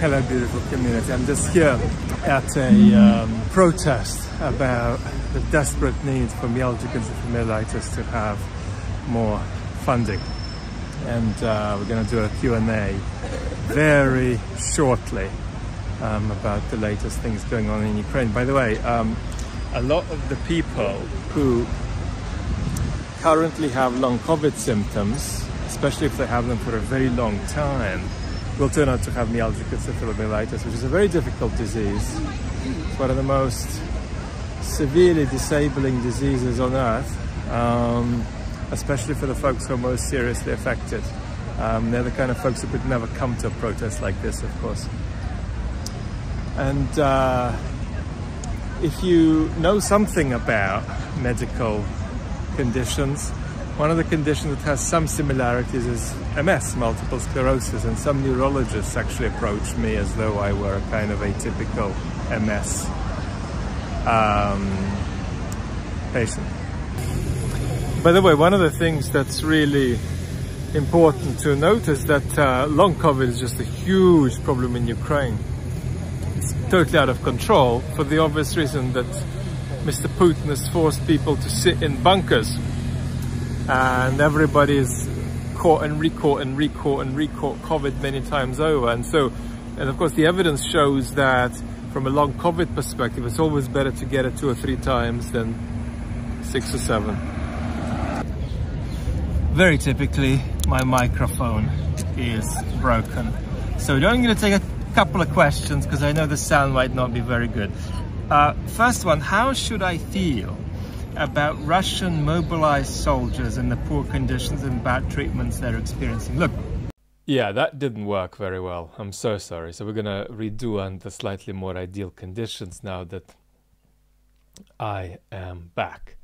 Hello, beautiful community. I'm just here at a protest about the desperate need for Dugin to have more funding. And we're going to do a Q&A very shortly about the latest things going on in Ukraine. By the way, a lot of the people who currently have long COVID symptoms, especially if they have them for a very long time, will turn out to have myalgic encephalomyelitis, which is a very difficult disease. It's one of the most severely disabling diseases on earth, especially for the folks who are most seriously affected. They're the kind of folks who could never come to a protest like this, of course. And if you know something about medical conditions, one of the conditions that has some similarities is MS, multiple sclerosis, and some neurologists actually approached me as though I were a kind of atypical MS patient. By the way, one of the things that's really important to note is that long COVID is just a huge problem in Ukraine. It's totally out of control for the obvious reason that Mr. Putin has forced people to sit in bunkers, and everybody is caught and recaught and recaught and recaught COVID many times over. And of course the evidence shows that from a long COVID perspective, it's always better to get it 2 or 3 times than 6 or 7. Very typically, my microphone is broken. So I'm going to take a couple of questions because I know the sound might not be very good. First one, how should I feel about Russian mobilized soldiers and the poor conditions and bad treatments they're experiencing? Look. Yeah, that didn't work very well. I'm so sorry. So we're going to redo under slightly more ideal conditions now that I am back.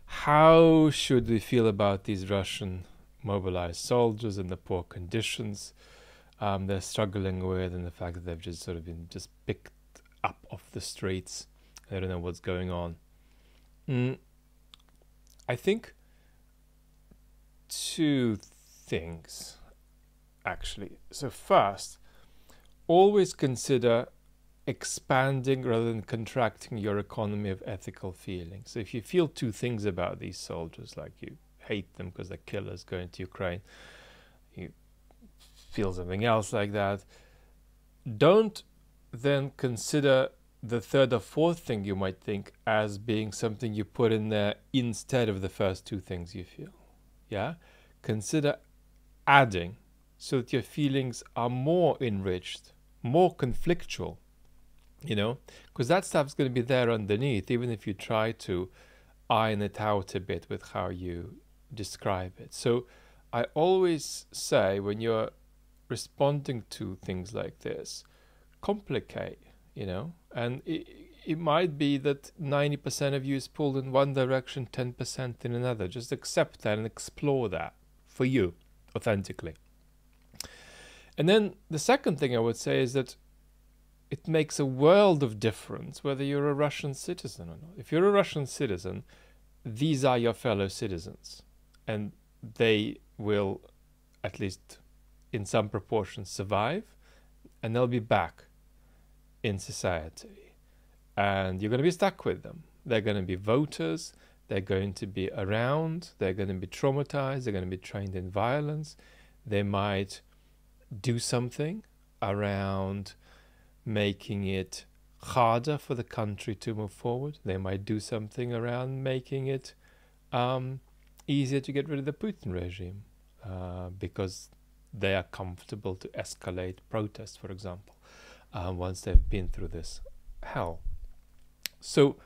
How should we feel about these Russian mobilized soldiers and the poor conditions they're struggling with, and the fact that they've just sort of been just picked up off the streets? I don't know what's going on. I think 2 things, actually. So first, always consider expanding rather than contracting your economy of ethical feelings. So if you feel 2 things about these soldiers, like you hate them because they're killers going to Ukraine, you feel something else like that, don't then consider the 3rd or 4th thing you might think as being something you put in there instead of the first 2 things you feel. Yeah? Consider adding so that your feelings are more enriched, more conflictual, you know, because that stuff's going to be there underneath, even if you try to iron it out a bit with how you describe it. So I always say, when you're responding to things like this, complicate, you know, and it might be that 90% of you is pulled in one direction, 10% in another. Just accept that and explore that for you authentically. And then the second thing I would say is that it makes a world of difference whether you're a Russian citizen or not. If you're a Russian citizen, these are your fellow citizens, and they will, at least in some proportion, survive, and they'll be back in society, and you're going to be stuck with them. They're going to be voters, they're going to be around, they're going to be traumatized, they're going to be trained in violence. They might do something around making it harder for the country to move forward. They might do something around making it easier to get rid of the Putin regime because they are comfortable to escalate protests, for example, once they've been through this hell. So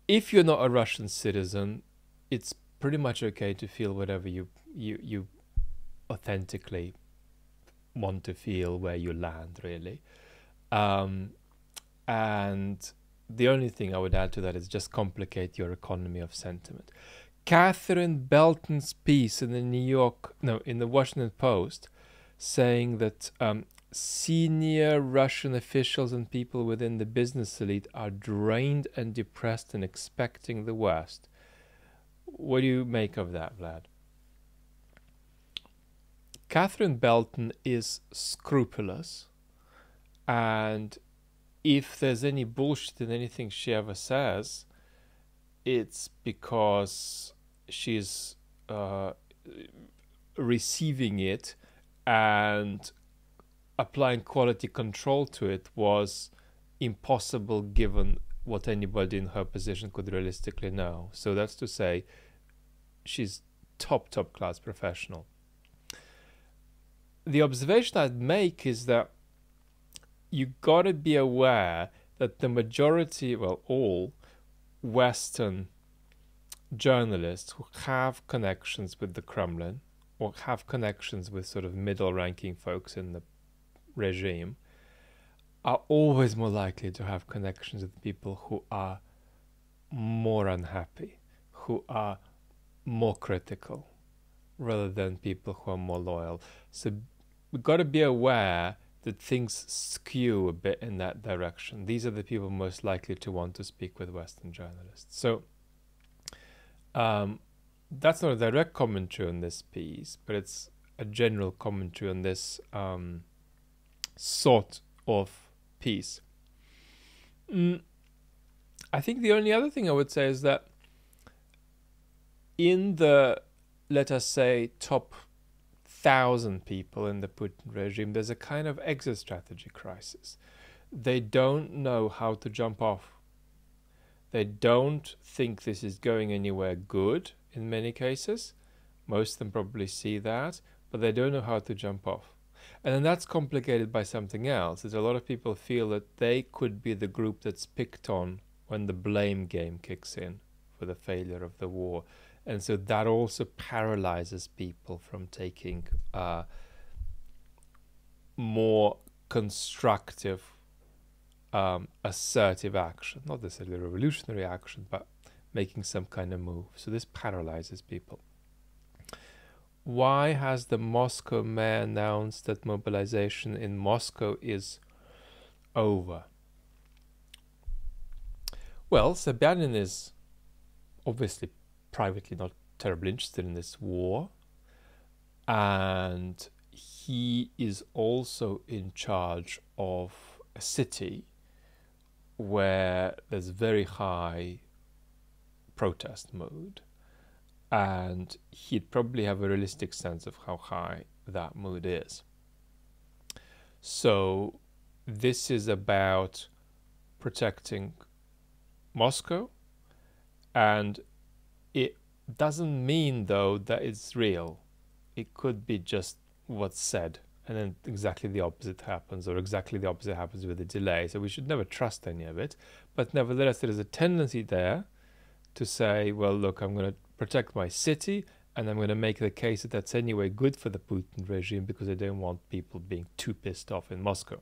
if you're not a Russian citizen, it's pretty much okay to feel whatever you authentically want to feel where you land, really. And the only thing I would add to that is just complicate your economy of sentiment. Catherine Belton's piece in the Washington Post, saying that senior Russian officials and people within the business elite are drained and depressed and expecting the worst. What do you make of that, Vlad? Catherine Belton is scrupulous, and if there's any bullshit in anything she ever says, it's because she's receiving it, and applying quality control to it was impossible given what anybody in her position could realistically know. So that's to say, she's top class professional. The observation I'd make is that you got to be aware that the majority, well, all Western journalists who have connections with the Kremlin or have connections with sort of middle-ranking folks in the regime are always more likely to have connections with people who are more unhappy, who are more critical, rather than people who are more loyal. So we've got to be aware that things skew a bit in that direction. These are the people most likely to want to speak with Western journalists. So that's not a direct commentary on this piece, but it's a general commentary on this sort of piece. I think the only other thing I would say is that in the, let us say, top 1,000 people in the Putin regime, there's a kind of exit strategy crisis. They don't know how to jump off. They don't think this is going anywhere good in many cases. Most of them probably see that, but they don't know how to jump off. And then that's complicated by something else. Is a lot of people feel that they could be the group that's picked on when the blame game kicks in for the failure of the war. And so that also paralyzes people from taking more constructive, assertive action. Not necessarily revolutionary action, but making some kind of move. So this paralyzes people. Why has the Moscow mayor announced that mobilization in Moscow is over? Well, Sobyanin is obviously privately not terribly interested in this war, and he is also in charge of a city where there's very high protest mood, and he'd probably have a realistic sense of how high that mood is. So this is about protecting Moscow, and it doesn't mean, though, that it's real. It could be just what's said, and then exactly the opposite happens, or exactly the opposite happens with a delay. So we should never trust any of it. But nevertheless, there is a tendency there to say, well, look, I'm going to protect my city, and I'm going to make the case that that's anyway good for the Putin regime because I don't want people being too pissed off in Moscow.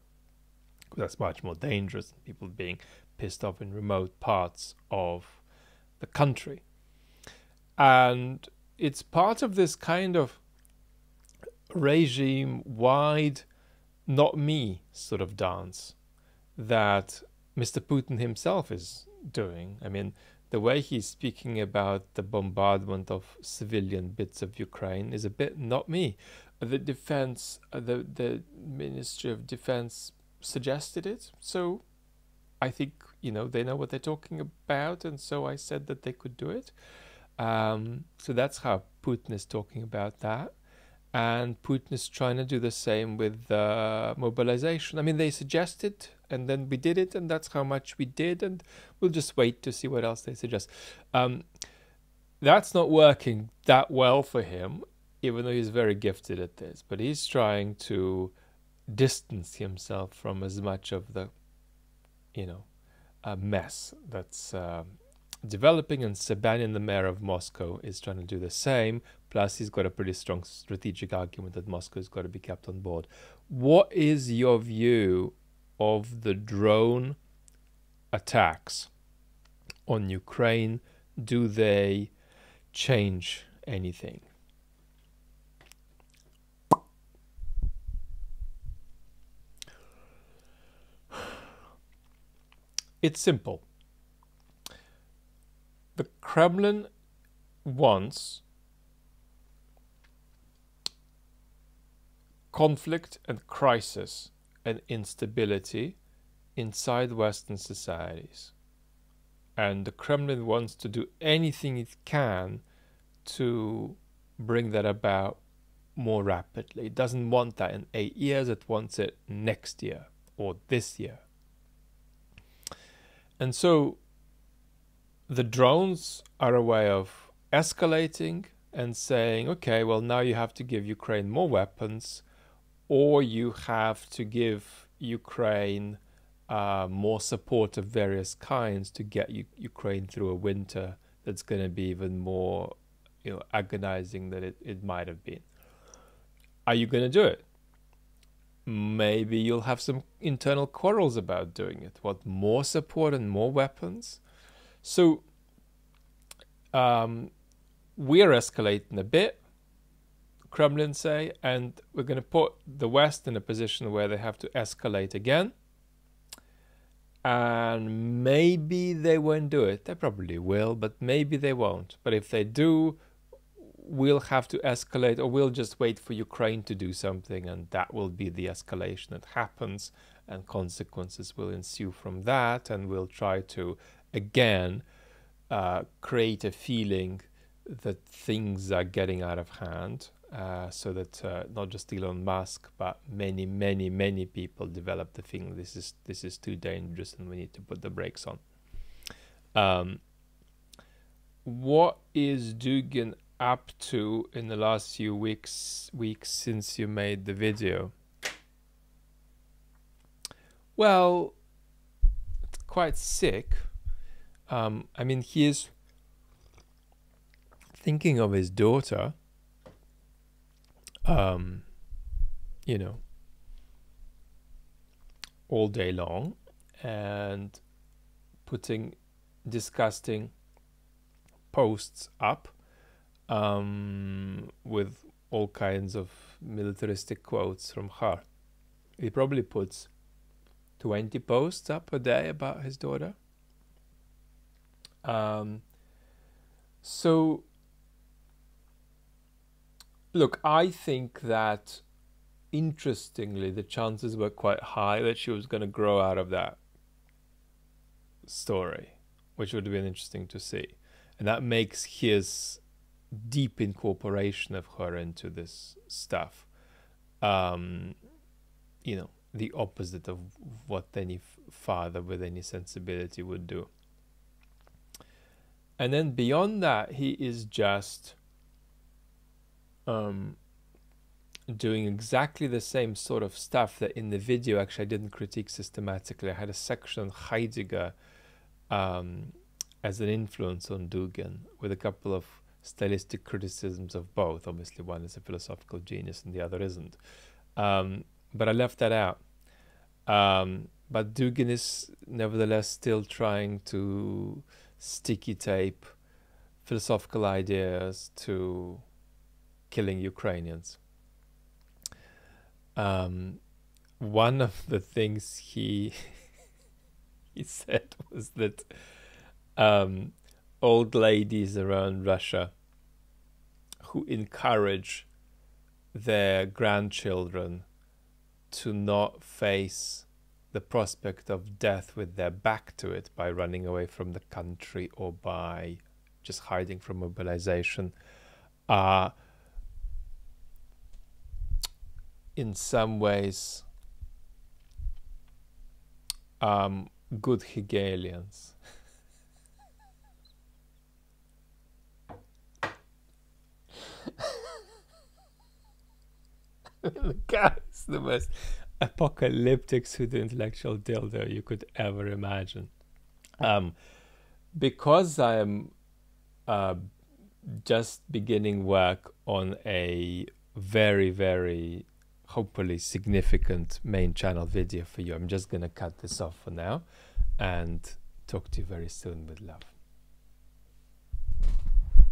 That's much more dangerous than people being pissed off in remote parts of the country. And it's part of this kind of regime-wide, not me sort of dance that Mr. Putin himself is doing. I mean, the way he's speaking about the bombardment of civilian bits of Ukraine is a bit not me. The defense, the Ministry of Defense suggested it, so I think, they know what they're talking about, and so I said that they could do it. So that's how Putin is talking about that. And Putin is trying to do the same with mobilization. I mean, they suggested, and then we did it, and that's how much we did, and we'll just wait to see what else they suggest. That's not working that well for him, even though he's very gifted at this. But he's trying to distance himself from as much of the, mess that's developing, and Sobyanin, the mayor of Moscow, is trying to do the same. Plus, he's got a pretty strong strategic argument that Moscow has got to be kept on board. What is your view of the drone attacks on Ukraine? Do they change anything? It's simple. The Kremlin wants conflict and crisis and instability inside Western societies. And the Kremlin wants to do anything it can to bring that about more rapidly. It doesn't want that in 8 years, it wants it next year or this year. And so the drones are a way of escalating and saying, okay, well, now you have to give Ukraine more weapons, or you have to give Ukraine more support of various kinds to get Ukraine through a winter that's going to be even more, agonizing than it might have been. Are you going to do it? Maybe you'll have some internal quarrels about doing it. What, more support and more weapons? So we're escalating a bit, Kremlin say, and we're going to put the West in a position where they have to escalate again. And maybe they won't do it. They probably will, but maybe they won't. But if they do, we'll have to escalate, or we'll just wait for Ukraine to do something, and that will be the escalation that happens, and consequences will ensue from that, and we'll try to, again, create a feeling that things are getting out of hand, so that not just Elon Musk, but many people develop the feeling this is too dangerous and we need to put the brakes on. What is Dugin up to in the last few weeks since you made the video? Well, it's quite sick. I mean, he is thinking of his daughter, all day long, and putting disgusting posts up with all kinds of militaristic quotes from her. He probably puts 20 posts up a day about his daughter. So look, I think that, interestingly, the chances were quite high that she was going to grow out of that story, which would have been interesting to see. And that makes his deep incorporation of her into this stuff, the opposite of what any father with any sensibility would do. And then beyond that, he is just doing exactly the same sort of stuff that in the video, actually, I didn't critique systematically. I had a section on Heidegger as an influence on Dugin, with a couple of stylistic criticisms of both. Obviously, one is a philosophical genius and the other isn't. But I left that out. But Dugin is nevertheless still trying to sticky tape philosophical ideas to killing Ukrainians. One of the things he said was that old ladies around Russia who encourage their grandchildren to not face the prospect of death with their back to it by running away from the country or by just hiding from mobilization are in some ways good Hegelians. The guy is the most apocalyptic pseudo-intellectual dildo you could ever imagine. Because I am just beginning work on a very hopefully significant main channel video for you, I'm just going to cut this off for now and talk to you very soon with love.